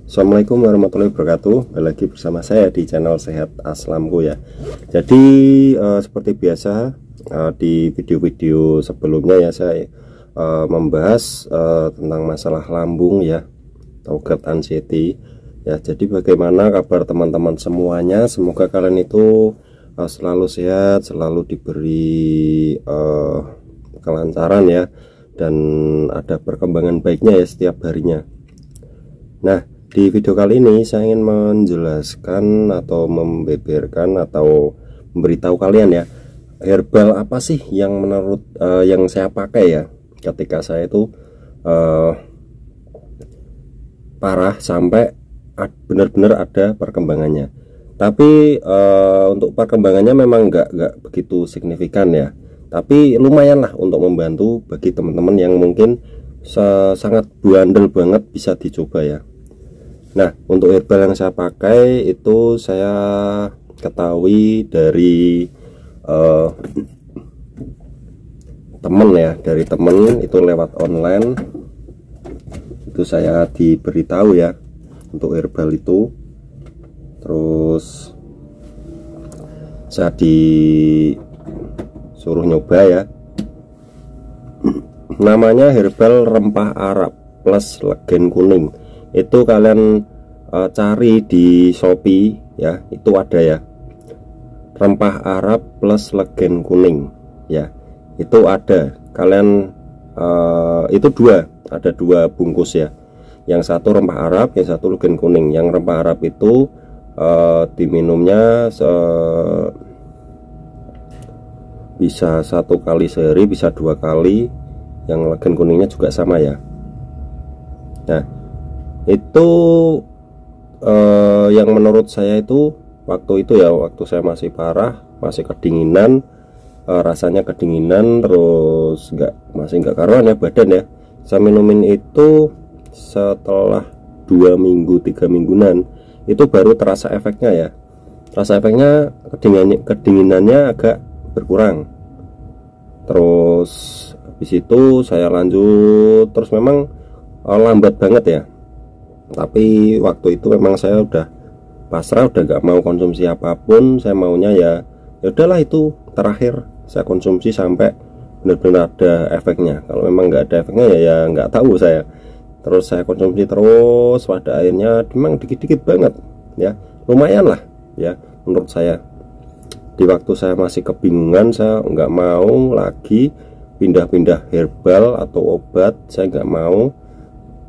Assalamualaikum warahmatullahi wabarakatuh. Kembali lagi bersama saya di channel Sehat Aslamku ya. Jadi seperti biasa di video-video sebelumnya ya, saya membahas tentang masalah lambung ya, atau GERD anxiety ya. Jadi bagaimana kabar teman-teman semuanya? Semoga kalian itu selalu sehat, selalu diberi kelancaran ya, dan ada perkembangan baiknya ya setiap harinya. Nah, di video kali ini saya ingin menjelaskan atau membeberkan atau memberitahu kalian ya, herbal apa sih yang menurut yang saya pakai ya ketika saya itu parah sampai benar-benar ada perkembangannya. Tapi untuk perkembangannya memang nggak begitu signifikan ya, tapi lumayan lah untuk membantu bagi teman-teman yang mungkin sangat bandel banget, bisa dicoba ya. Nah, untuk herbal yang saya pakai itu saya ketahui dari temen ya, dari temen itu lewat online. Itu saya diberitahu ya untuk herbal itu. Terus saya disuruh nyoba ya. Namanya herbal rempah Arab plus legen kuning. Itu kalian cari di Shopee ya, itu ada ya, rempah Arab plus legen kuning ya, itu ada. Kalian itu ada dua bungkus ya, yang satu rempah Arab, yang satu legen kuning. Yang rempah Arab itu diminumnya bisa 1 kali sehari, bisa 2 kali. Yang legen kuningnya juga sama ya. Nah, itu yang menurut saya itu waktu itu ya, waktu saya masih parah, masih kedinginan, rasanya kedinginan, terus masih nggak karuan ya badan ya. Saya minumin itu setelah 2 minggu 3 mingguan itu baru terasa efeknya ya. Terasa efeknya, kedinginannya agak berkurang. Terus habis itu saya lanjut, terus memang lambat banget ya. Tapi waktu itu memang saya udah pasrah, udah gak mau konsumsi apapun. Saya maunya ya udahlah, itu terakhir saya konsumsi sampai benar-benar ada efeknya. Kalau memang nggak ada efeknya ya nggak tahu saya. Terus saya konsumsi terus, pada akhirnya memang dikit-dikit banget ya, lumayan lah ya menurut saya. Di waktu saya masih kebingungan, saya nggak mau lagi pindah-pindah herbal atau obat, saya nggak mau.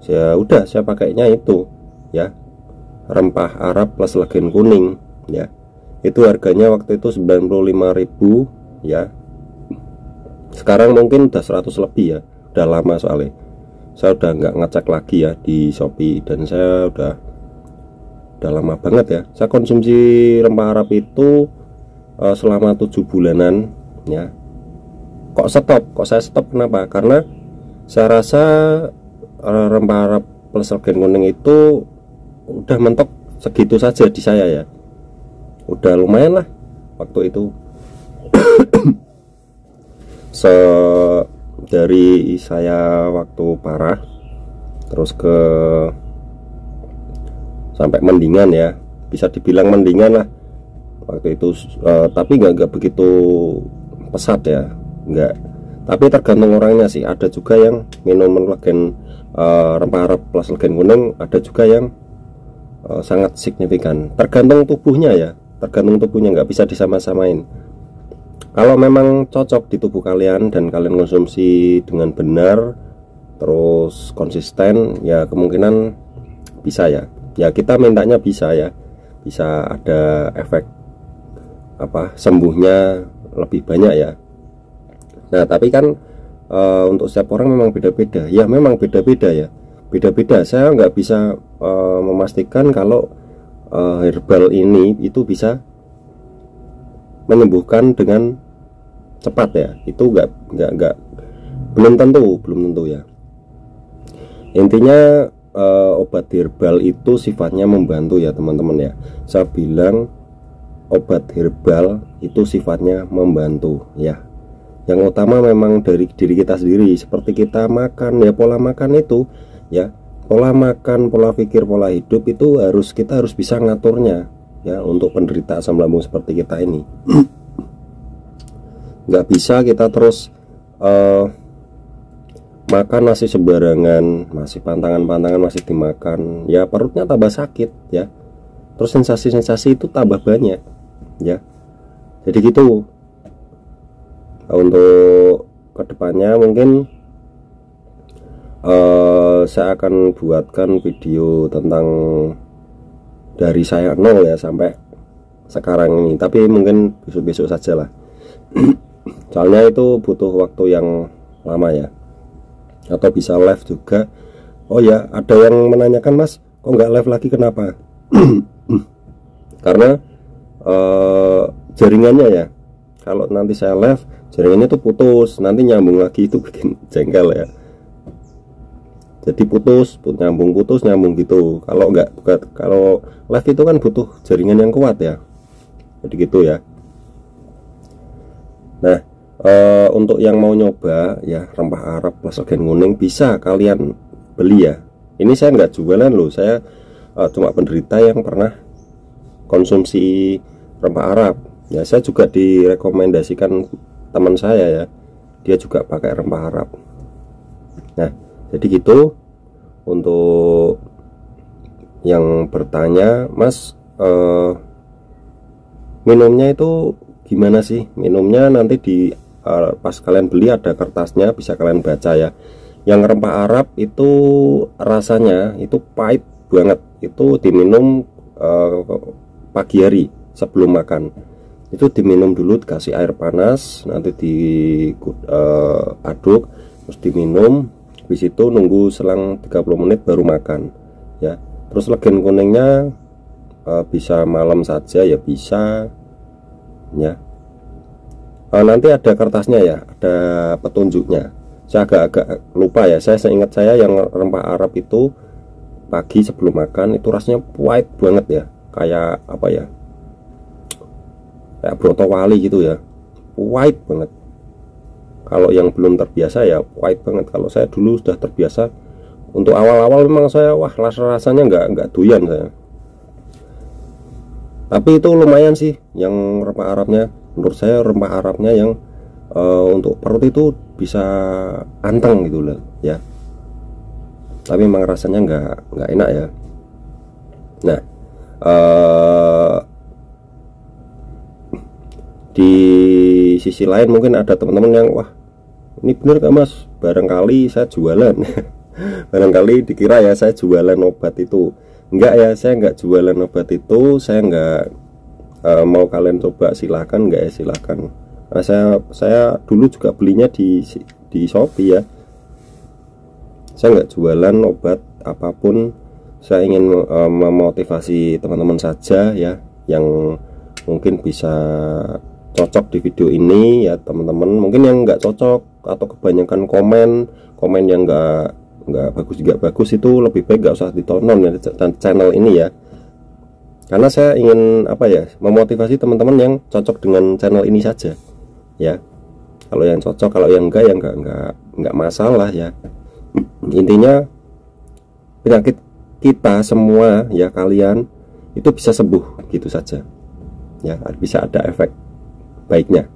Ya udah, saya pakainya itu ya, rempah Arab plus legen kuning ya. Itu harganya waktu itu 95.000 ya. Sekarang mungkin udah 100 lebih ya, udah lama soalnya. Saya udah nggak ngecek lagi ya di Shopee, dan saya udah lama banget ya. Saya konsumsi rempah Arab itu selama 7 bulanan ya. Kok saya stop, kenapa? Karena saya rasa rempah Arab plus legen kuning itu udah mentok segitu saja di saya ya. Udah lumayan lah waktu itu. Dari saya waktu parah terus sampai mendingan ya, bisa dibilang mendingan lah waktu itu. Tapi nggak begitu pesat ya, nggak. Tapi tergantung orangnya sih. Ada juga yang minum rempah Arab plus legen kuning, ada juga yang sangat signifikan. Tergantung tubuhnya ya, nggak bisa disama-samain. Kalau memang cocok di tubuh kalian dan kalian konsumsi dengan benar terus konsisten ya, kemungkinan bisa ya. Ya kita mintanya bisa ya, bisa ada efek sembuhnya lebih banyak ya. Nah, tapi kan untuk setiap orang memang beda-beda ya, memang beda-beda ya, beda-beda. Saya nggak bisa memastikan kalau herbal ini itu bisa menyembuhkan dengan cepat ya. Itu nggak belum tentu ya. Intinya obat herbal itu sifatnya membantu ya teman-teman ya. Saya bilang obat herbal itu sifatnya membantu ya. Yang utama memang dari diri kita sendiri, seperti kita makan ya, pola makan itu ya. pola makan, pola pikir, pola hidup itu kita harus bisa ngaturnya ya, untuk penderita asam lambung seperti kita ini. Nggak bisa kita terus makan nasi sembarangan, masih pantangan-pantangan masih dimakan, ya perutnya tambah sakit ya, terus sensasi-sensasi itu tambah banyak ya. Jadi gitu. Untuk kedepannya mungkin saya akan buatkan video tentang dari saya nol ya sampai sekarang ini, tapi mungkin besok-besok saja lah. Soalnya itu butuh waktu yang lama ya, atau bisa live juga. Oh ya, ada yang menanyakan, Mas kok nggak live lagi, kenapa? Karena jaringannya ya, kalau nanti saya live jaringannya tuh putus, nanti nyambung lagi itu bikin jengkel ya. Jadi putus nyambung gitu. Kalau kalau live itu kan butuh jaringan yang kuat ya. Jadi gitu ya. Nah, untuk yang mau nyoba ya rempah Arab plus regen kuning, bisa kalian beli ya. Ini saya nggak jualan loh, saya cuma penderita yang pernah konsumsi rempah Arab. Ya, saya juga direkomendasikan teman saya ya, dia juga pakai rempah Arab. Nah, jadi gitu. Untuk yang bertanya, Mas minumnya itu gimana sih? Minumnya nanti pas kalian beli ada kertasnya, bisa kalian baca ya. Yang rempah Arab itu rasanya itu pahit banget, itu diminum pagi hari sebelum makan. Itu diminum dulu, dikasih air panas, nanti diaduk, terus diminum. Habis itu nunggu selang 30 menit baru makan ya. Terus regen kuningnya bisa malam saja ya bisa ya. Nanti ada kertasnya ya, ada petunjuknya. Saya agak-agak lupa ya, saya seingat saya yang rempah Arab itu pagi sebelum makan itu rasanya pahit banget ya, kayak apa ya, kayak broto wali gitu ya, pahit banget. Kalau yang belum terbiasa ya pahit banget. Kalau saya dulu sudah terbiasa, untuk awal-awal memang saya rasanya nggak doyan saya. Tapi itu lumayan sih yang rempah Arabnya. Menurut saya rempah Arabnya yang untuk perut itu bisa anteng gitu loh ya. Tapi memang rasanya nggak enak ya. Nah, di sisi lain mungkin ada teman-teman yang wah, ini bener gak Mas, barangkali saya jualan. Barangkali dikira ya saya jualan obat itu. Enggak ya, saya enggak jualan obat itu. Saya enggak mau kalian coba silahkan, enggak ya silahkan. Nah, saya dulu juga belinya di Shopee ya. Saya enggak jualan obat apapun. Saya ingin memotivasi teman-teman saja ya, yang mungkin bisa cocok di video ini ya teman-teman. Mungkin yang enggak cocok atau kebanyakan komen yang nggak bagus juga bagus, itu lebih baik nggak usah ditonton ya channel ini ya, karena saya ingin apa ya, memotivasi teman-teman yang cocok dengan channel ini saja ya. Kalau yang cocok, kalau yang enggak ya enggak masalah ya. Intinya penyakit kita semua ya, kalian itu bisa sembuh gitu saja ya, bisa ada efek baiknya,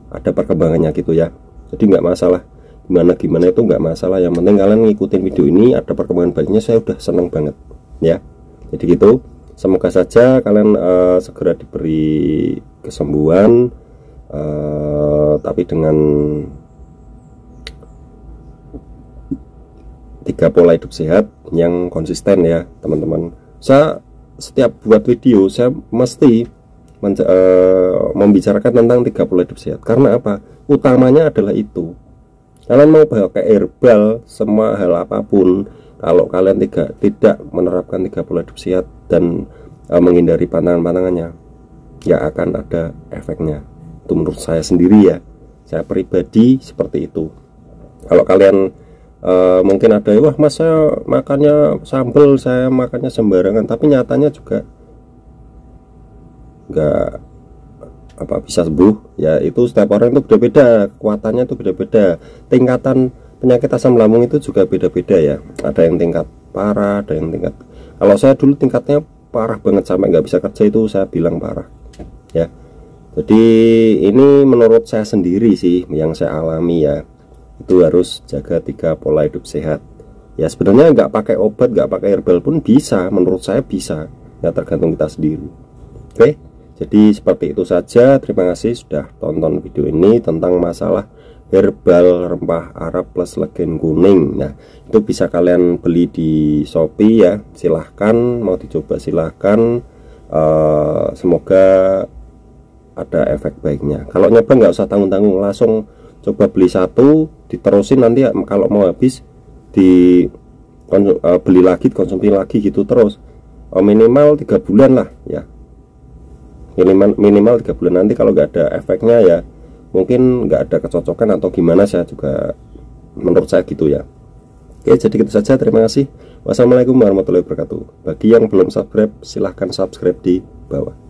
ada perkembangannya gitu ya. Jadi nggak masalah gimana itu, nggak masalah. Yang penting kalian ngikutin video ini, ada perkembangan baiknya, saya udah seneng banget ya. Jadi gitu, semoga saja kalian segera diberi kesembuhan, tapi dengan 3 pola hidup sehat yang konsisten ya teman-teman. Saya setiap buat video saya mesti membicarakan tentang 3 pola hidup sehat. Karena apa? Utamanya adalah itu. Kalian mau pakai herbal, semua hal apapun, kalau kalian tidak menerapkan 3 pola hidup sehat dan menghindari pantangan-pantangannya, ya akan ada efeknya. Itu menurut saya sendiri ya, saya pribadi seperti itu. Kalau kalian mungkin ada, wah Mas saya makannya sambal, saya makannya sembarangan, tapi nyatanya juga nggak bisa sembuh ya. Itu setiap orang itu beda-beda, kekuatannya itu beda-beda, tingkatan penyakit asam lambung itu juga beda-beda ya. Ada yang tingkat parah, ada yang tingkat, kalau saya dulu tingkatnya parah banget sampai nggak bisa kerja, itu saya bilang parah ya. Jadi ini menurut saya sendiri sih yang saya alami ya, itu harus jaga 3 pola hidup sehat ya. Sebenarnya nggak pakai obat, nggak pakai herbal pun bisa, menurut saya bisa ya, tergantung kita sendiri. Oke, jadi seperti itu saja. Terima kasih sudah tonton video ini tentang masalah herbal rempah Arab plus legen kuning. Nah, itu bisa kalian beli di Shopee ya, silahkan, mau dicoba silahkan. Semoga ada efek baiknya. Kalau nyoba nggak usah tanggung-tanggung, langsung coba beli 1, diterusin, nanti kalau mau habis beli lagi, konsumsi lagi gitu terus. Minimal 3 bulan lah ya, minimal 3 bulan. Nanti kalau nggak ada efeknya ya mungkin nggak ada kecocokan atau gimana, saya juga menurut saya gitu ya. Oke, jadi gitu saja. Terima kasih. Wassalamualaikum warahmatullahi wabarakatuh. Bagi yang belum subscribe, silahkan subscribe di bawah.